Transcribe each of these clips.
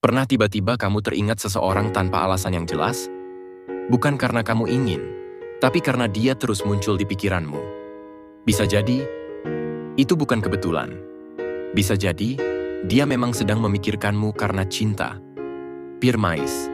Pernah tiba-tiba kamu teringat seseorang tanpa alasan yang jelas? Bukan karena kamu ingin, tapi karena dia terus muncul di pikiranmu. Bisa jadi, itu bukan kebetulan. Bisa jadi, dia memang sedang memikirkanmu karena cinta. Pirmais,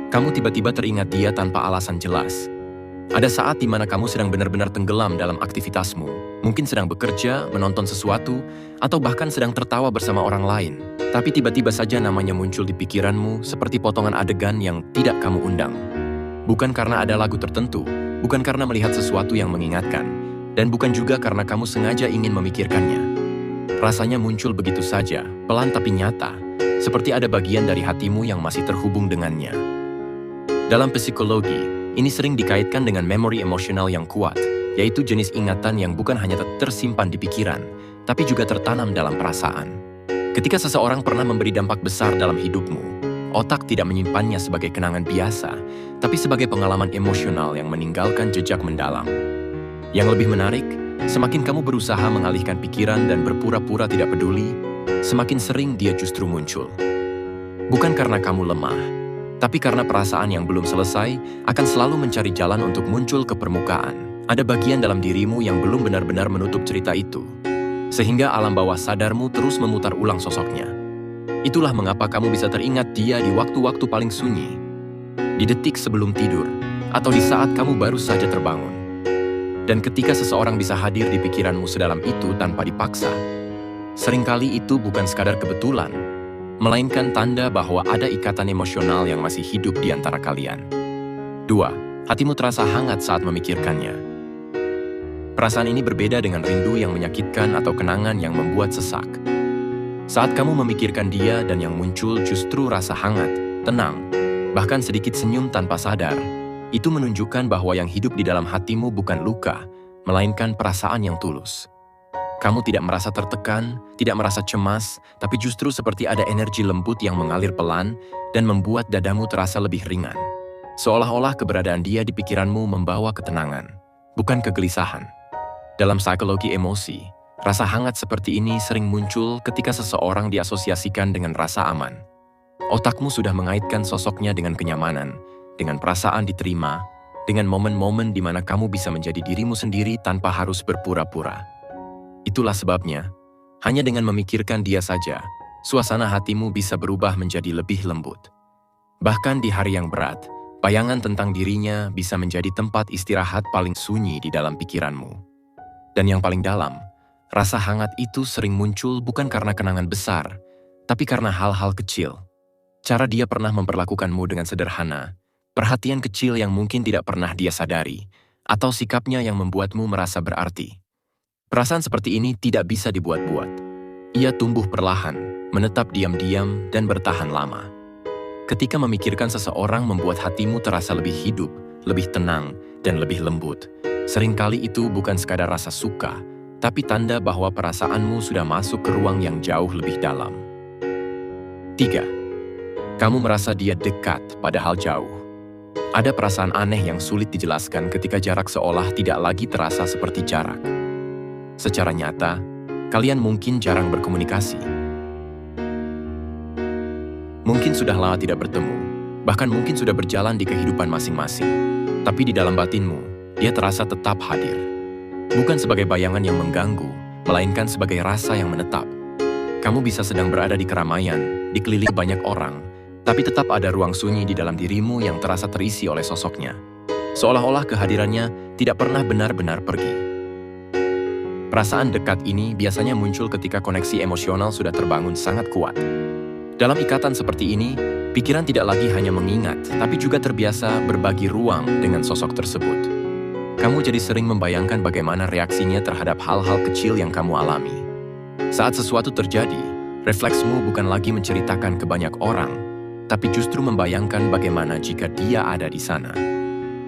kamu tiba-tiba teringat dia tanpa alasan jelas. Ada saat di mana kamu sedang benar-benar tenggelam dalam aktivitasmu, mungkin sedang bekerja, menonton sesuatu, atau bahkan sedang tertawa bersama orang lain. Tapi tiba-tiba saja namanya muncul di pikiranmu seperti potongan adegan yang tidak kamu undang. Bukan karena ada lagu tertentu, bukan karena melihat sesuatu yang mengingatkan, dan bukan juga karena kamu sengaja ingin memikirkannya. Rasanya muncul begitu saja, pelan tapi nyata, seperti ada bagian dari hatimu yang masih terhubung dengannya. Dalam psikologi, ini sering dikaitkan dengan memori emosional yang kuat, yaitu jenis ingatan yang bukan hanya tersimpan di pikiran, tapi juga tertanam dalam perasaan. Ketika seseorang pernah memberi dampak besar dalam hidupmu, otak tidak menyimpannya sebagai kenangan biasa, tapi sebagai pengalaman emosional yang meninggalkan jejak mendalam. Yang lebih menarik, semakin kamu berusaha mengalihkan pikiran dan berpura-pura tidak peduli, semakin sering dia justru muncul. Bukan karena kamu lemah, tapi karena perasaan yang belum selesai akan selalu mencari jalan untuk muncul ke permukaan. Ada bagian dalam dirimu yang belum benar-benar menutup cerita itu, sehingga alam bawah sadarmu terus memutar ulang sosoknya. Itulah mengapa kamu bisa teringat dia di waktu-waktu paling sunyi, di detik sebelum tidur, atau di saat kamu baru saja terbangun. Dan ketika seseorang bisa hadir di pikiranmu sedalam itu tanpa dipaksa, seringkali itu bukan sekadar kebetulan, melainkan tanda bahwa ada ikatan emosional yang masih hidup di antara kalian. 2. Hatimu terasa hangat saat memikirkannya. Perasaan ini berbeda dengan rindu yang menyakitkan atau kenangan yang membuat sesak. Saat kamu memikirkan dia dan yang muncul justru rasa hangat, tenang, bahkan sedikit senyum tanpa sadar, itu menunjukkan bahwa yang hidup di dalam hatimu bukan luka, melainkan perasaan yang tulus. Kamu tidak merasa tertekan, tidak merasa cemas, tapi justru seperti ada energi lembut yang mengalir pelan dan membuat dadamu terasa lebih ringan. Seolah-olah keberadaan dia di pikiranmu membawa ketenangan, bukan kegelisahan. Dalam psikologi emosi, rasa hangat seperti ini sering muncul ketika seseorang diasosiasikan dengan rasa aman. Otakmu sudah mengaitkan sosoknya dengan kenyamanan, dengan perasaan diterima, dengan momen-momen di mana kamu bisa menjadi dirimu sendiri tanpa harus berpura-pura. Itulah sebabnya, hanya dengan memikirkan dia saja, suasana hatimu bisa berubah menjadi lebih lembut. Bahkan di hari yang berat, bayangan tentang dirinya bisa menjadi tempat istirahat paling sunyi di dalam pikiranmu. Dan yang paling dalam, rasa hangat itu sering muncul bukan karena kenangan besar, tapi karena hal-hal kecil. Cara dia pernah memperlakukanmu dengan sederhana, perhatian kecil yang mungkin tidak pernah dia sadari, atau sikapnya yang membuatmu merasa berarti. Perasaan seperti ini tidak bisa dibuat-buat. Ia tumbuh perlahan, menetap diam-diam, dan bertahan lama. Ketika memikirkan seseorang membuat hatimu terasa lebih hidup, lebih tenang, dan lebih lembut, seringkali itu bukan sekadar rasa suka, tapi tanda bahwa perasaanmu sudah masuk ke ruang yang jauh lebih dalam. 3. Kamu merasa dia dekat padahal jauh. Ada perasaan aneh yang sulit dijelaskan ketika jarak seolah tidak lagi terasa seperti jarak. Secara nyata, kalian mungkin jarang berkomunikasi. Mungkin sudah lama tidak bertemu, bahkan mungkin sudah berjalan di kehidupan masing-masing. Tapi di dalam batinmu, dia terasa tetap hadir. Bukan sebagai bayangan yang mengganggu, melainkan sebagai rasa yang menetap. Kamu bisa sedang berada di keramaian, dikelilingi banyak orang, tapi tetap ada ruang sunyi di dalam dirimu yang terasa terisi oleh sosoknya. Seolah-olah kehadirannya tidak pernah benar-benar pergi. Perasaan dekat ini biasanya muncul ketika koneksi emosional sudah terbangun sangat kuat. Dalam ikatan seperti ini, pikiran tidak lagi hanya mengingat, tapi juga terbiasa berbagi ruang dengan sosok tersebut. Kamu jadi sering membayangkan bagaimana reaksinya terhadap hal-hal kecil yang kamu alami. Saat sesuatu terjadi, refleksmu bukan lagi menceritakan ke banyak orang, tapi justru membayangkan bagaimana jika dia ada di sana.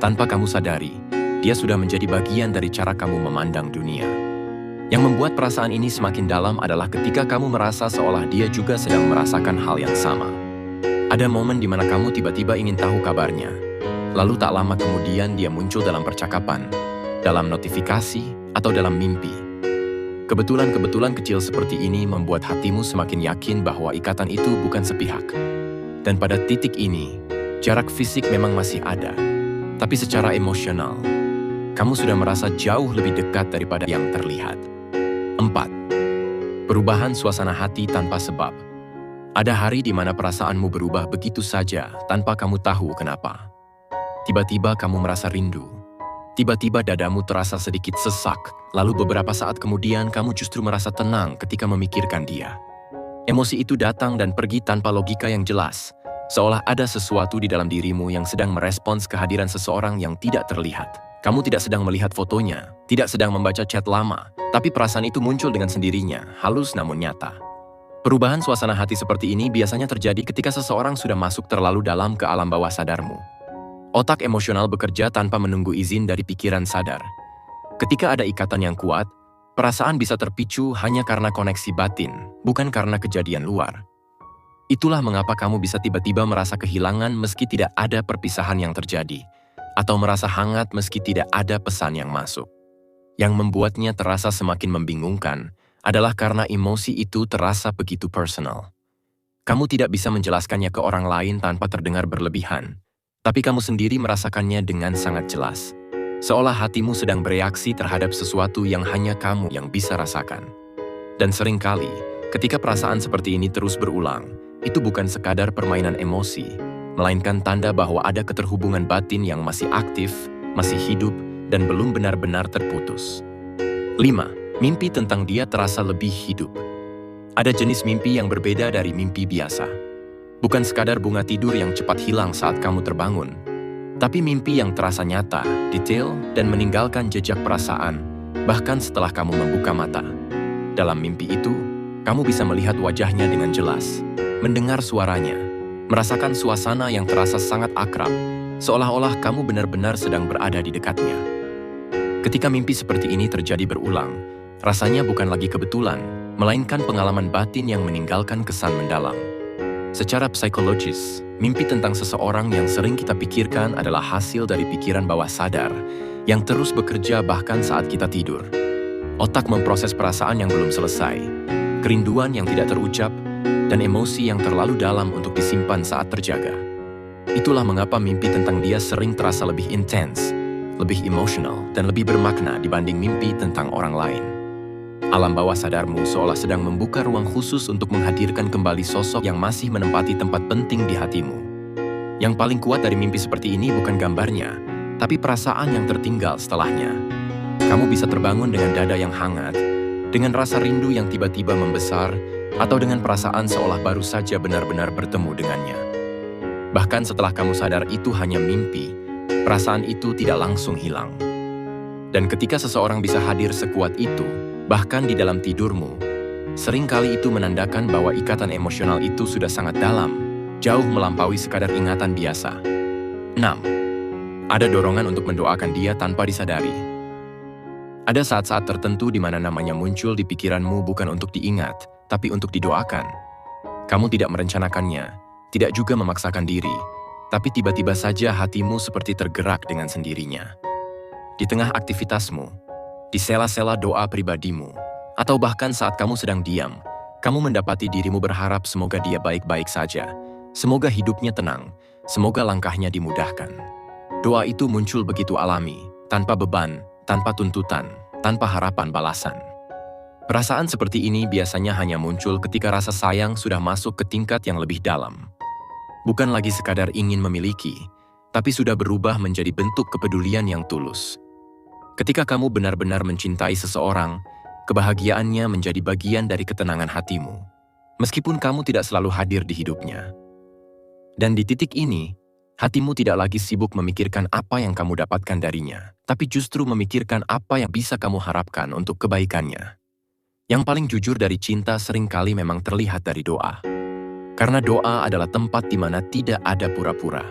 Tanpa kamu sadari, dia sudah menjadi bagian dari cara kamu memandang dunia. Yang membuat perasaan ini semakin dalam adalah ketika kamu merasa seolah dia juga sedang merasakan hal yang sama. Ada momen di mana kamu tiba-tiba ingin tahu kabarnya. Lalu tak lama kemudian dia muncul dalam percakapan, dalam notifikasi, atau dalam mimpi. Kebetulan-kebetulan kecil seperti ini membuat hatimu semakin yakin bahwa ikatan itu bukan sepihak. Dan pada titik ini, jarak fisik memang masih ada, tapi secara emosional, kamu sudah merasa jauh lebih dekat daripada yang terlihat. 4. Perubahan suasana hati tanpa sebab. Ada hari di mana perasaanmu berubah begitu saja tanpa kamu tahu kenapa. Tiba-tiba kamu merasa rindu. Tiba-tiba dadamu terasa sedikit sesak, lalu beberapa saat kemudian kamu justru merasa tenang ketika memikirkan dia. Emosi itu datang dan pergi tanpa logika yang jelas, seolah ada sesuatu di dalam dirimu yang sedang merespons kehadiran seseorang yang tidak terlihat. Kamu tidak sedang melihat fotonya, tidak sedang membaca chat lama, tapi perasaan itu muncul dengan sendirinya, halus namun nyata. Perubahan suasana hati seperti ini biasanya terjadi ketika seseorang sudah masuk terlalu dalam ke alam bawah sadarmu. Otak emosional bekerja tanpa menunggu izin dari pikiran sadar. Ketika ada ikatan yang kuat, perasaan bisa terpicu hanya karena koneksi batin, bukan karena kejadian luar. Itulah mengapa kamu bisa tiba-tiba merasa kehilangan meski tidak ada perpisahan yang terjadi, atau merasa hangat meski tidak ada pesan yang masuk. Yang membuatnya terasa semakin membingungkan adalah karena emosi itu terasa begitu personal. Kamu tidak bisa menjelaskannya ke orang lain tanpa terdengar berlebihan, tapi kamu sendiri merasakannya dengan sangat jelas. Seolah hatimu sedang bereaksi terhadap sesuatu yang hanya kamu yang bisa rasakan. Dan seringkali, ketika perasaan seperti ini terus berulang, itu bukan sekadar permainan emosi, melainkan tanda bahwa ada keterhubungan batin yang masih aktif, masih hidup, dan belum benar-benar terputus. 5. Mimpi tentang dia terasa lebih hidup. Ada jenis mimpi yang berbeda dari mimpi biasa. Bukan sekadar bunga tidur yang cepat hilang saat kamu terbangun, tapi mimpi yang terasa nyata, detail, dan meninggalkan jejak perasaan, bahkan setelah kamu membuka mata. Dalam mimpi itu, kamu bisa melihat wajahnya dengan jelas, mendengar suaranya, merasakan suasana yang terasa sangat akrab, seolah-olah kamu benar-benar sedang berada di dekatnya. Ketika mimpi seperti ini terjadi berulang, rasanya bukan lagi kebetulan, melainkan pengalaman batin yang meninggalkan kesan mendalam. Secara psikologis, mimpi tentang seseorang yang sering kita pikirkan adalah hasil dari pikiran bawah sadar yang terus bekerja bahkan saat kita tidur. Otak memproses perasaan yang belum selesai, kerinduan yang tidak terucap, dan emosi yang terlalu dalam untuk disimpan saat terjaga. Itulah mengapa mimpi tentang dia sering terasa lebih intens, lebih emosional, dan lebih bermakna dibanding mimpi tentang orang lain. Alam bawah sadarmu seolah sedang membuka ruang khusus untuk menghadirkan kembali sosok yang masih menempati tempat penting di hatimu. Yang paling kuat dari mimpi seperti ini bukan gambarnya, tapi perasaan yang tertinggal setelahnya. Kamu bisa terbangun dengan dada yang hangat, dengan rasa rindu yang tiba-tiba membesar, atau dengan perasaan seolah baru saja benar-benar bertemu dengannya. Bahkan setelah kamu sadar itu hanya mimpi, perasaan itu tidak langsung hilang. Dan ketika seseorang bisa hadir sekuat itu, bahkan di dalam tidurmu, seringkali itu menandakan bahwa ikatan emosional itu sudah sangat dalam, jauh melampaui sekadar ingatan biasa. 6. Ada dorongan untuk mendoakan dia tanpa disadari. Ada saat-saat tertentu di mana namanya muncul di pikiranmu bukan untuk diingat, tapi untuk didoakan. Kamu tidak merencanakannya, tidak juga memaksakan diri, tapi tiba-tiba saja hatimu seperti tergerak dengan sendirinya. Di tengah aktivitasmu, di sela-sela doa pribadimu, atau bahkan saat kamu sedang diam, kamu mendapati dirimu berharap semoga dia baik-baik saja, semoga hidupnya tenang, semoga langkahnya dimudahkan. Doa itu muncul begitu alami, tanpa beban, tanpa tuntutan, tanpa harapan balasan. Perasaan seperti ini biasanya hanya muncul ketika rasa sayang sudah masuk ke tingkat yang lebih dalam. Bukan lagi sekadar ingin memiliki, tapi sudah berubah menjadi bentuk kepedulian yang tulus. Ketika kamu benar-benar mencintai seseorang, kebahagiaannya menjadi bagian dari ketenangan hatimu, meskipun kamu tidak selalu hadir di hidupnya. Dan di titik ini, hatimu tidak lagi sibuk memikirkan apa yang kamu dapatkan darinya, tapi justru memikirkan apa yang bisa kamu harapkan untuk kebaikannya. Yang paling jujur dari cinta seringkali memang terlihat dari doa. Karena doa adalah tempat di mana tidak ada pura-pura.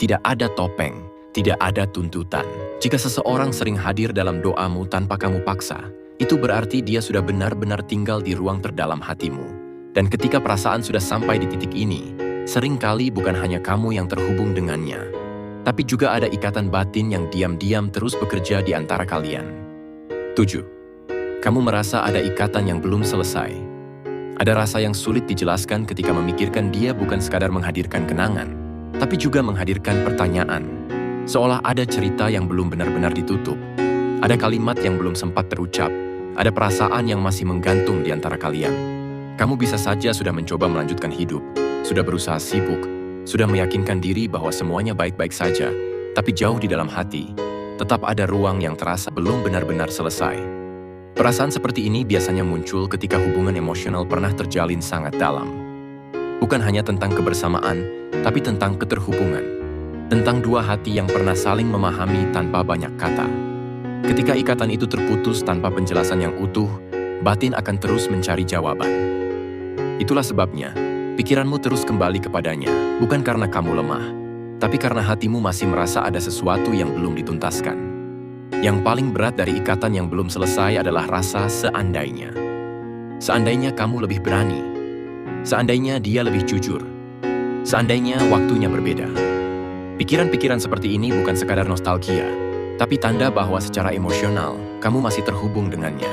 Tidak ada topeng, tidak ada tuntutan. Jika seseorang sering hadir dalam doamu tanpa kamu paksa, itu berarti dia sudah benar-benar tinggal di ruang terdalam hatimu. Dan ketika perasaan sudah sampai di titik ini, seringkali bukan hanya kamu yang terhubung dengannya, tapi juga ada ikatan batin yang diam-diam terus bekerja di antara kalian. 7. Kamu merasa ada ikatan yang belum selesai. Ada rasa yang sulit dijelaskan ketika memikirkan dia bukan sekadar menghadirkan kenangan, tapi juga menghadirkan pertanyaan. Seolah ada cerita yang belum benar-benar ditutup. Ada kalimat yang belum sempat terucap. Ada perasaan yang masih menggantung di antara kalian. Kamu bisa saja sudah mencoba melanjutkan hidup, sudah berusaha sibuk, sudah meyakinkan diri bahwa semuanya baik-baik saja, tapi jauh di dalam hati, tetap ada ruang yang terasa belum benar-benar selesai. Perasaan seperti ini biasanya muncul ketika hubungan emosional pernah terjalin sangat dalam. Bukan hanya tentang kebersamaan, tapi tentang keterhubungan. Tentang dua hati yang pernah saling memahami tanpa banyak kata. Ketika ikatan itu terputus tanpa penjelasan yang utuh, batin akan terus mencari jawaban. Itulah sebabnya, pikiranmu terus kembali kepadanya, bukan karena kamu lemah, tapi karena hatimu masih merasa ada sesuatu yang belum dituntaskan. Yang paling berat dari ikatan yang belum selesai adalah rasa seandainya. Seandainya kamu lebih berani. Seandainya dia lebih jujur. Seandainya waktunya berbeda. Pikiran-pikiran seperti ini bukan sekadar nostalgia, tapi tanda bahwa secara emosional, kamu masih terhubung dengannya.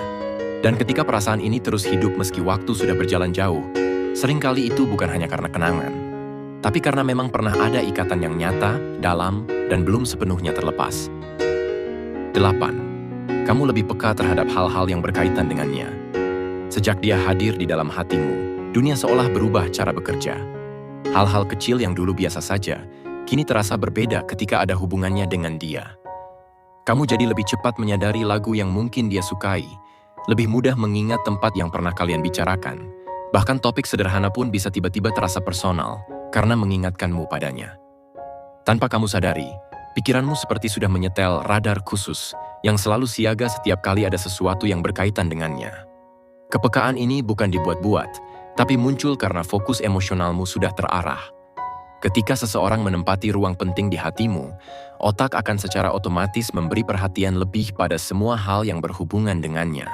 Dan ketika perasaan ini terus hidup meski waktu sudah berjalan jauh, seringkali itu bukan hanya karena kenangan, tapi karena memang pernah ada ikatan yang nyata, dalam, dan belum sepenuhnya terlepas. 8. Kamu lebih peka terhadap hal-hal yang berkaitan dengannya. Sejak dia hadir di dalam hatimu, dunia seolah berubah cara bekerja. Hal-hal kecil yang dulu biasa saja, kini terasa berbeda ketika ada hubungannya dengan dia. Kamu jadi lebih cepat menyadari lagu yang mungkin dia sukai, lebih mudah mengingat tempat yang pernah kalian bicarakan. Bahkan topik sederhana pun bisa tiba-tiba terasa personal karena mengingatkanmu padanya. Tanpa kamu sadari, pikiranmu seperti sudah menyetel radar khusus yang selalu siaga setiap kali ada sesuatu yang berkaitan dengannya. Kepekaan ini bukan dibuat-buat, tapi muncul karena fokus emosionalmu sudah terarah. Ketika seseorang menempati ruang penting di hatimu, otak akan secara otomatis memberi perhatian lebih pada semua hal yang berhubungan dengannya.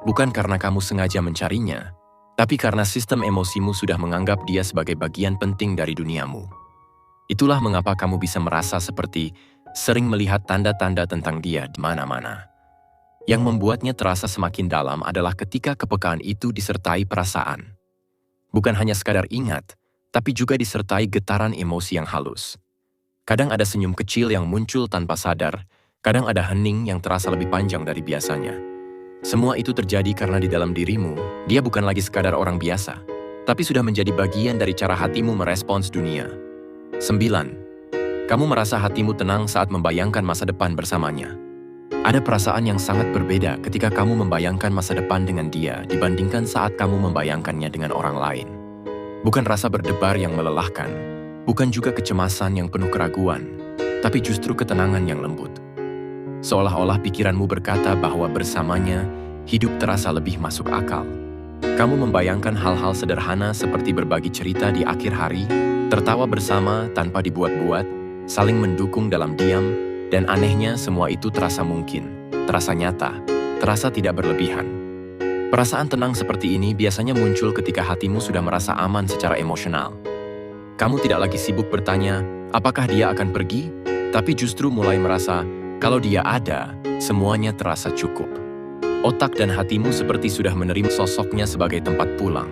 Bukan karena kamu sengaja mencarinya, tapi karena sistem emosimu sudah menganggap dia sebagai bagian penting dari duniamu. Itulah mengapa kamu bisa merasa seperti sering melihat tanda-tanda tentang dia di mana-mana. Yang membuatnya terasa semakin dalam adalah ketika kepekaan itu disertai perasaan. Bukan hanya sekadar ingat, tapi juga disertai getaran emosi yang halus. Kadang ada senyum kecil yang muncul tanpa sadar, kadang ada hening yang terasa lebih panjang dari biasanya. Semua itu terjadi karena di dalam dirimu, dia bukan lagi sekadar orang biasa, tapi sudah menjadi bagian dari cara hatimu merespons dunia. 9. Kamu merasa hatimu tenang saat membayangkan masa depan bersamanya. Ada perasaan yang sangat berbeda ketika kamu membayangkan masa depan dengan dia dibandingkan saat kamu membayangkannya dengan orang lain. Bukan rasa berdebar yang melelahkan, bukan juga kecemasan yang penuh keraguan, tapi justru ketenangan yang lembut. Seolah-olah pikiranmu berkata bahwa bersamanya, hidup terasa lebih masuk akal. Kamu membayangkan hal-hal sederhana seperti berbagi cerita di akhir hari, tertawa bersama tanpa dibuat-buat, saling mendukung dalam diam, dan anehnya semua itu terasa mungkin, terasa nyata, terasa tidak berlebihan. Perasaan tenang seperti ini biasanya muncul ketika hatimu sudah merasa aman secara emosional. Kamu tidak lagi sibuk bertanya, apakah dia akan pergi? Tapi justru mulai merasa, kalau dia ada, semuanya terasa cukup. Otak dan hatimu seperti sudah menerima sosoknya sebagai tempat pulang,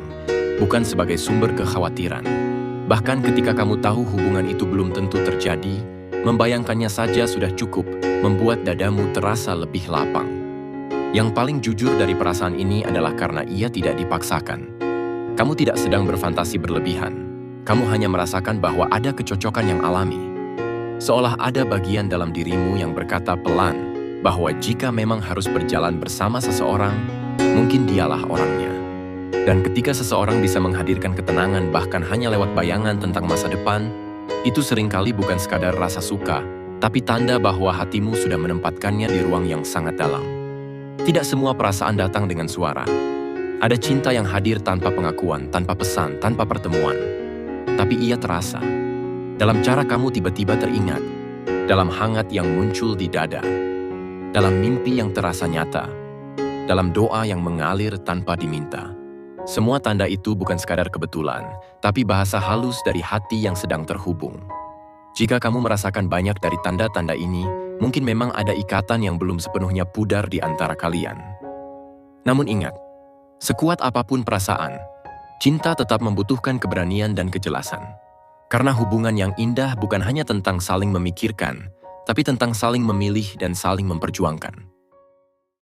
bukan sebagai sumber kekhawatiran. Bahkan ketika kamu tahu hubungan itu belum tentu terjadi, membayangkannya saja sudah cukup, membuat dadamu terasa lebih lapang. Yang paling jujur dari perasaan ini adalah karena ia tidak dipaksakan. Kamu tidak sedang berfantasi berlebihan. Kamu hanya merasakan bahwa ada kecocokan yang alami. Seolah ada bagian dalam dirimu yang berkata pelan bahwa jika memang harus berjalan bersama seseorang, mungkin dialah orangnya. Dan ketika seseorang bisa menghadirkan ketenangan bahkan hanya lewat bayangan tentang masa depan, itu seringkali bukan sekadar rasa suka, tapi tanda bahwa hatimu sudah menempatkannya di ruang yang sangat dalam. Tidak semua perasaan datang dengan suara. Ada cinta yang hadir tanpa pengakuan, tanpa pesan, tanpa pertemuan. Tapi ia terasa. Dalam cara kamu tiba-tiba teringat. Dalam hangat yang muncul di dada. Dalam mimpi yang terasa nyata. Dalam doa yang mengalir tanpa diminta. Semua tanda itu bukan sekadar kebetulan, tapi bahasa halus dari hati yang sedang terhubung. Jika kamu merasakan banyak dari tanda-tanda ini, mungkin memang ada ikatan yang belum sepenuhnya pudar di antara kalian. Namun ingat, sekuat apapun perasaan, cinta tetap membutuhkan keberanian dan kejelasan. Karena hubungan yang indah bukan hanya tentang saling memikirkan, tapi tentang saling memilih dan saling memperjuangkan.